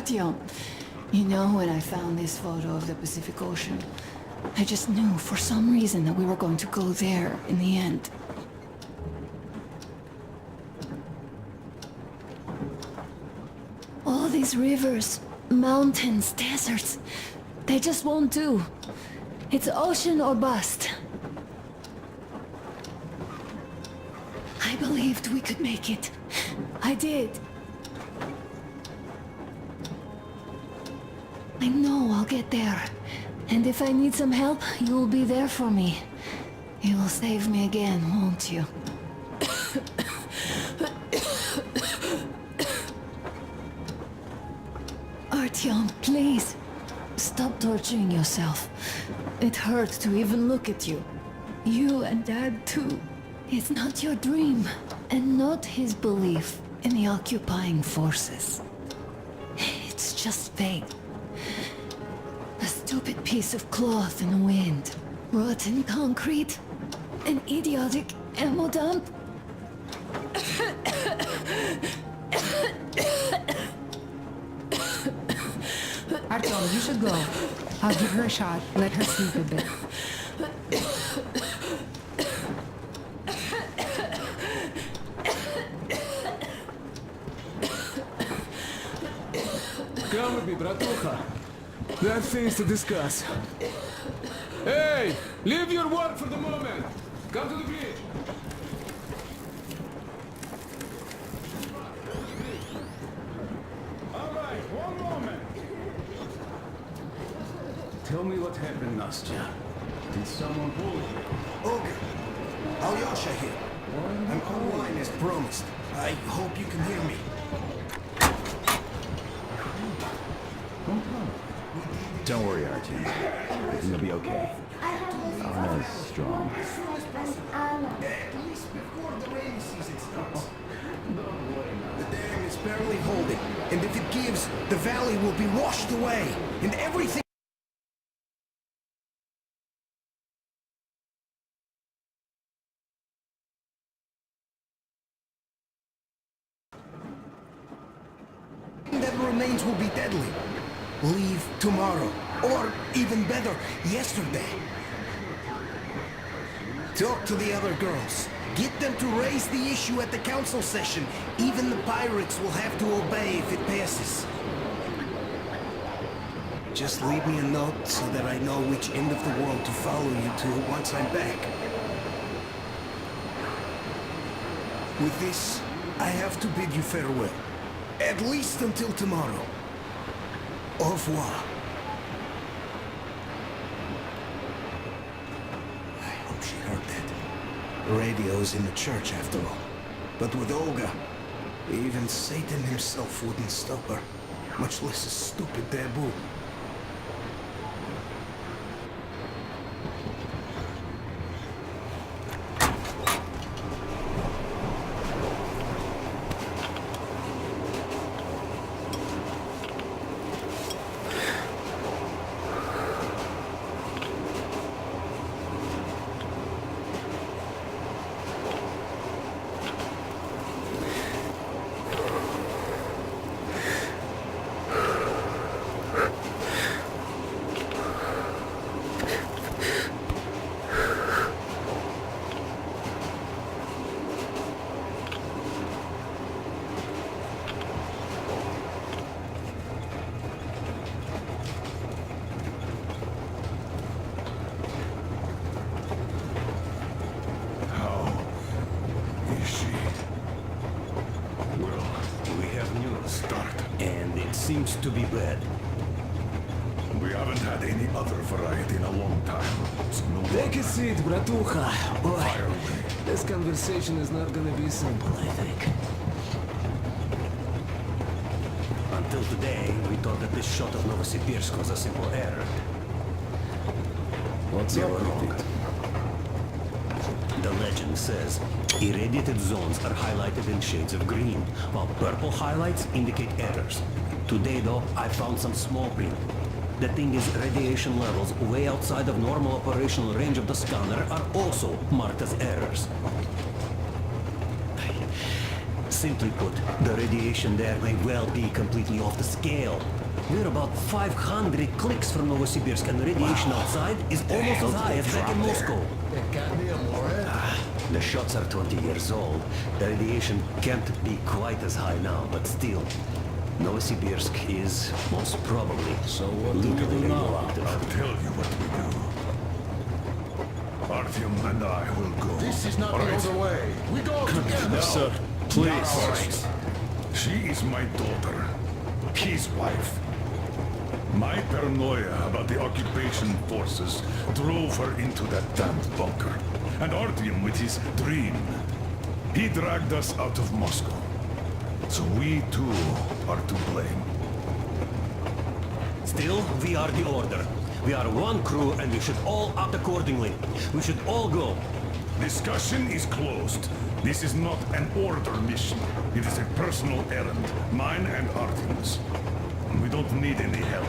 Artyom, you know, when I found this photo of the Pacific Ocean, I just knew for some reason that we were going to go there in the end. All these rivers, mountains, deserts, they just won't do. It's ocean or bust. I believed we could make it. I did. I know I'll get there. And if I need some help, you'll be there for me. You will save me again, won't you? Artyom, please. Stop torturing yourself. It hurts to even look at you. You and Dad too. It's not your dream, and not his belief in the occupying forces. It's just fate. A stupid piece of cloth in the wind. Rotten concrete. An idiotic ammo dump. Artyom, you should go. I'll give her a shot. Let her sleep a bit. Come with me, bratucha. There are things to discuss. Hey! Leave your work for the moment! Come to the bridge! Alright, one moment! Tell me what happened, Nastya. Did someone pull you? Olga! Alyosha here. I'm online as promised. I hope you can hear me. Don't worry, Artyom. You'll be okay. Anna's strong. At least before the rainy season starts. The dam is barely holding, and if it gives, the valley will be washed away, and everything that remains will be deadly. Leave tomorrow, or even better, yesterday. Talk to the other girls. Get them to raise the issue at the council session. Even the pirates will have to obey if it passes. Just leave me a note so that I know which end of the world to follow you to once I'm back. With this, I have to bid you farewell. At least until tomorrow. Au revoir. I hope she heard that. The radio is in the church after all. But with Olga, even Satan himself wouldn't stop her, much less a stupid taboo. Seems to be bad. We haven't had any other variety in a long time. So no Take a seat, bratucha. Boy, fire away. this conversation is not gonna be simple, I think. Until today, we thought that this shot of Novosibirsk was a simple error. What's We up were wrong. with it? The legend says irradiated zones are highlighted in shades of green, while purple highlights indicate errors. Today, though, I found some small print. The thing is, radiation levels way outside of normal operational range of the scanner are also marked as errors. Simply put, the radiation there may well be completely off the scale. We're about 500 clicks from Novosibirsk, and the radiation outside is almost as high as back in Moscow. The shots are 20 years old. The radiation can't be quite as high now, but still, Novosibirsk is most probably locally radioactive. I'll tell you what we do. Artyom and I will go. This is not All the right? other way. We go together. No, sir. Please. First, she is my daughter, his wife. My paranoia about the occupation forces drove her into that damned bunker. And Artyom with his dream. He dragged us out of Moscow. So we too are to blame. Still, we are the Order. We are one crew, and we should all act accordingly. We should all go. Discussion is closed. This is not an order mission. It is a personal errand, mine and Artyom's. We don't need any help.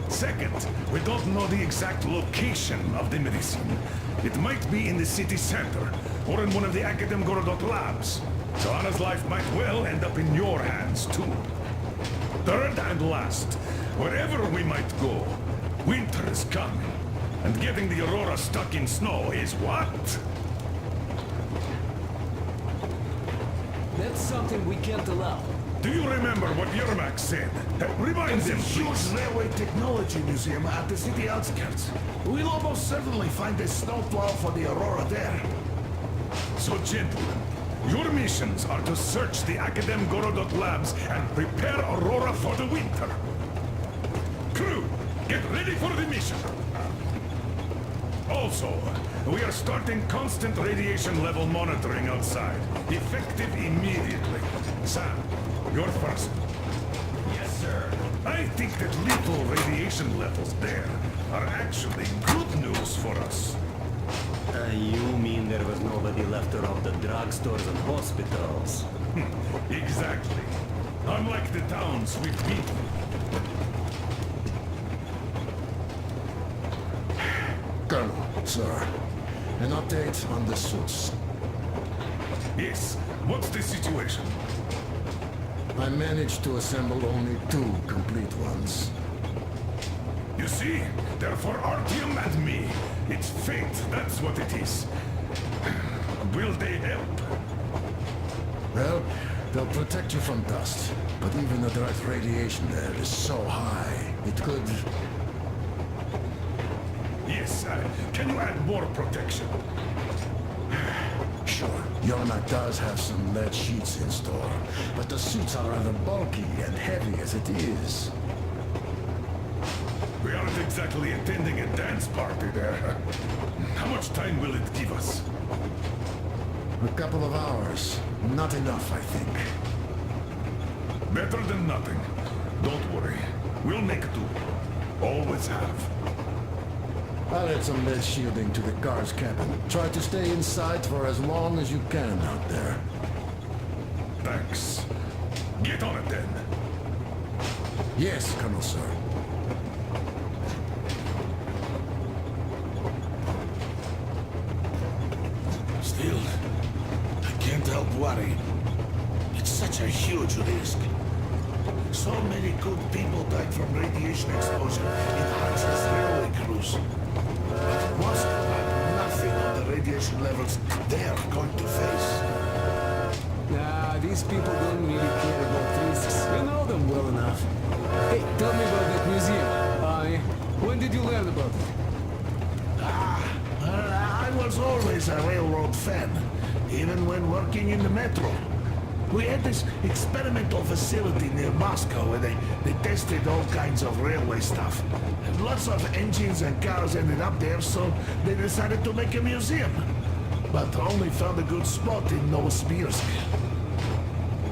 Second, we don't know the exact location of the medicine. It might be in the city center, or in one of the Akadem Gorodok labs. So Anna's life might well end up in your hands, too. Third and last, wherever we might go, winter is coming. And getting the Aurora stuck in snow is what? That's something we can't allow. Do you remember what Yermak said? Remind them, Huge please. railway technology museum at the city outskirts. We'll almost certainly find a snowplow for the Aurora there. So, gentlemen, your missions are to search the Akadem Gorodok labs and prepare Aurora for the winter. Crew, get ready for the mission. Also, we are starting constant radiation level monitoring outside. Effective immediately. Sam, you're first. Yes, sir. I think that little radiation levels there are actually good news for us. You mean there was nobody left around the drugstores and hospitals? Exactly. Unlike the towns we've been. Colonel, sir. An update on the suits. Yes. What's the situation? I managed to assemble only 2 complete ones. You see, they're for Artyom and me. It's fate, that's what it is. Will they help? Well, they'll protect you from dust. But even the direct radiation there is so high, it could... Yes, can you add more protection? Sure, Yermak does have some lead sheets in store, but the suits are rather bulky and heavy as it is. We aren't exactly attending a dance party there. How much time will it give us? A couple of hours. Not enough, I think. Better than nothing. Don't worry. We'll make do. Always have. I'll add some lead shielding to the guard's cabin. Try to stay inside for as long as you can out there. Thanks. Get on it then. Yes, Colonel, sir. Still, I can't help worrying. It's such a huge risk. So many good people died from radiation exposure in Hansen's railway crews. But it must have nothing on the radiation levels they're going to face. Nah, these people don't really care about risks. You know them well enough. Hey, tell me about that museum. When did you learn about it? I was always a railroad fan, even when working in the metro. We had this experimental facility near Moscow where they tested all kinds of railway stuff. And lots of engines and cars ended up there, so they decided to make a museum. But only found a good spot in Novosibirsk.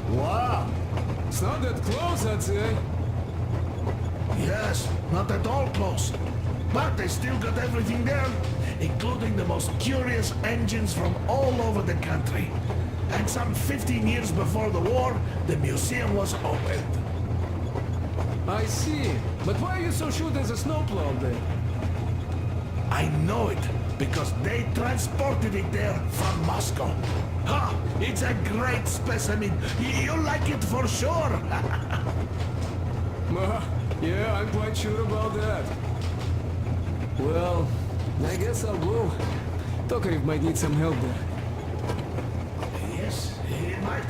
Wow! It's not that close, I'd say. Yes, not at all close. But they still got everything there, including the most curious engines from all over the country. And some 15 years before the war, the museum was opened. I see. But why are you so sure there's a snowplow there? I know it, because they transported it there from Moscow. Ha! It's a great specimen. You'll like it for sure. Yeah, I'm quite sure about that. Well, I guess I'll go. Tokarev might need some help there. Yes, he might.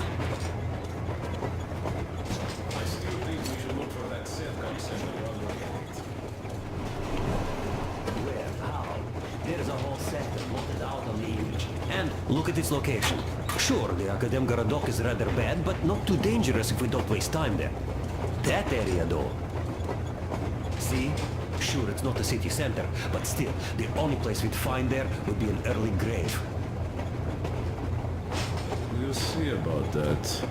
I still think we should look for that set concept around the edit. Where? How? There's a whole sector plotted out on the image. And look at its location. Sure, the Akadem Garadok is rather bad, but not too dangerous if we don't waste time there. That area, though. See? Sure, it's not the city center, but still, the only place we'd find there would be an early grave. We'll see about that.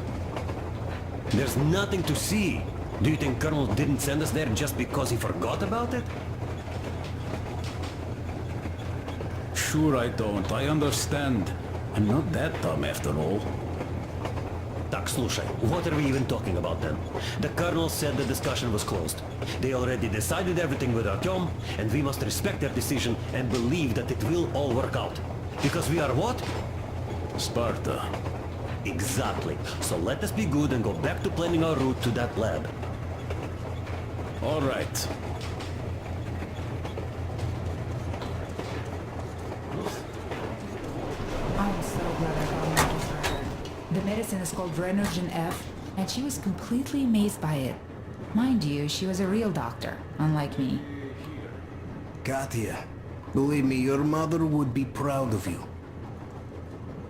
There's nothing to see. Do you think Colonel didn't send us there just because he forgot about it? Sure I don't. I understand. I'm not that dumb after all. Так, слушай, what are we even talking about then? The Colonel said the discussion was closed. They already decided everything with Artyom, and we must respect their decision and believe that it will all work out. Because we are what? Sparta. Exactly. So let us be good and go back to planning our route to that lab. All right. I'm so glad I found Ventus for her. The medicine is called Renogen F, and she was completely amazed by it. Mind you, she was a real doctor, unlike me. Katya, believe me, your mother would be proud of you.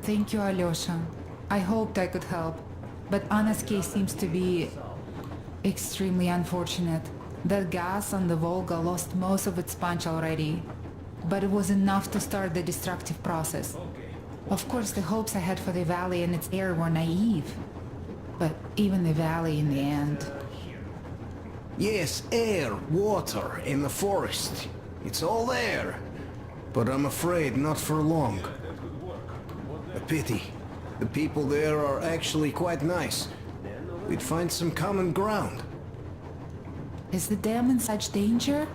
Thank you, Alyosha. I hoped I could help, but Anna's case seems to be extremely unfortunate. That gas on the Volga lost most of its punch already, but it was enough to start the destructive process. Of course, the hopes I had for the valley and its air were naive, but even the valley in the end. Yes, air, water, and the forest. It's all there. But I'm afraid not for long. A pity. The people there are actually quite nice. We'd find some common ground. Is the dam in such danger?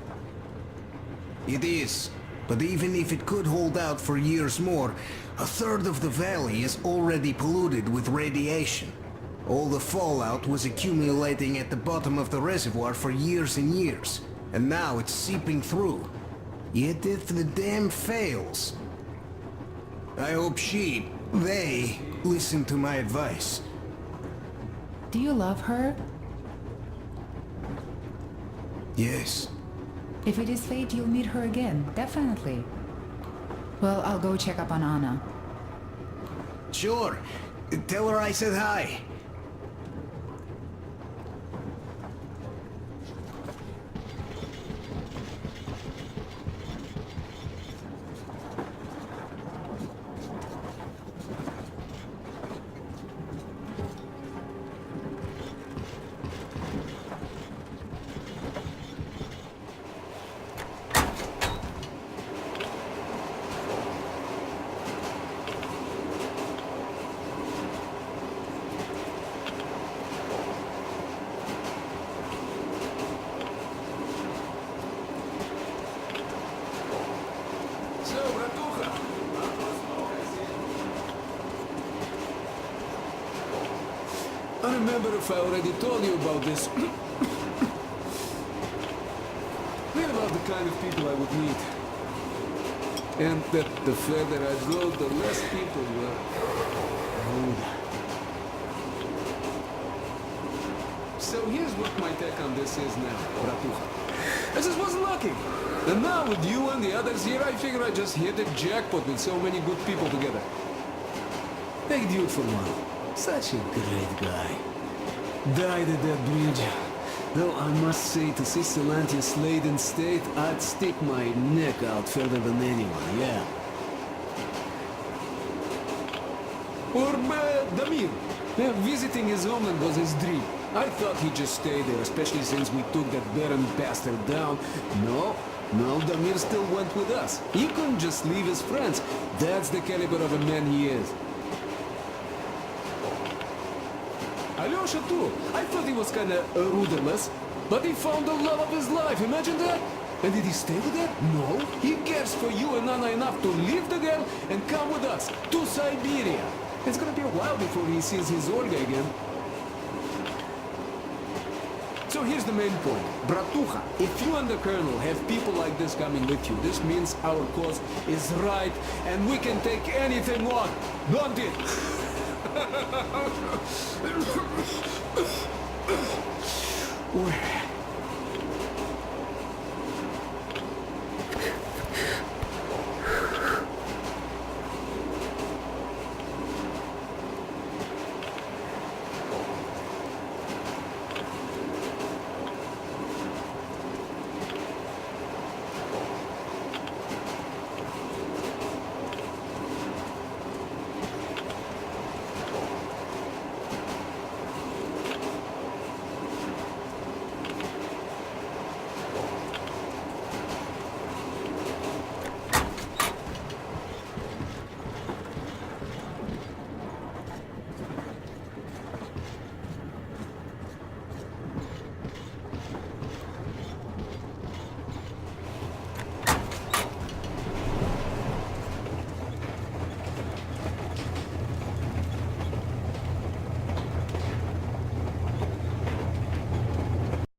It is. But even if it could hold out for years more, a third of the valley is already polluted with radiation. All the fallout was accumulating at the bottom of the reservoir for years and years, and now it's seeping through. Yet if the dam fails, I hope they listen to my advice. Do you love her? Yes. If it is fate, you'll meet her again, definitely. Well, I'll go check up on Anna. Sure. Tell her I said hi. I don't remember if I already told you about this. Read about the kind of people I would meet. And that the further I go, the less people will. So here's what my take on this is now, Bratucha. I just wasn't lucky. And now with you and the others here, I figure I just hit a jackpot with so many good people together. Take Dude for one. Such a great guy. Died at that bridge. Though I must say, to see Silantius laid in state, I'd stick my neck out further than anyone, yeah. Or Damir. Visiting his homeland was his dream. I thought he'd just stay there, especially since we took that Baron bastard down. No, Damir still went with us. He couldn't just leave his friends. That's the caliber of a man he is. Alyosha too. I thought he was kinda rudderless, but he found the love of his life. Imagine that. And did he stay with her? No. He cares for you and Anna enough to leave the girl and come with us to Siberia. It's gonna be a while before he sees his Olga again. So here's the main point. Bratucha, if you and the Colonel have people like this coming with you, this means our cause is right and we can take anything on. Don't it?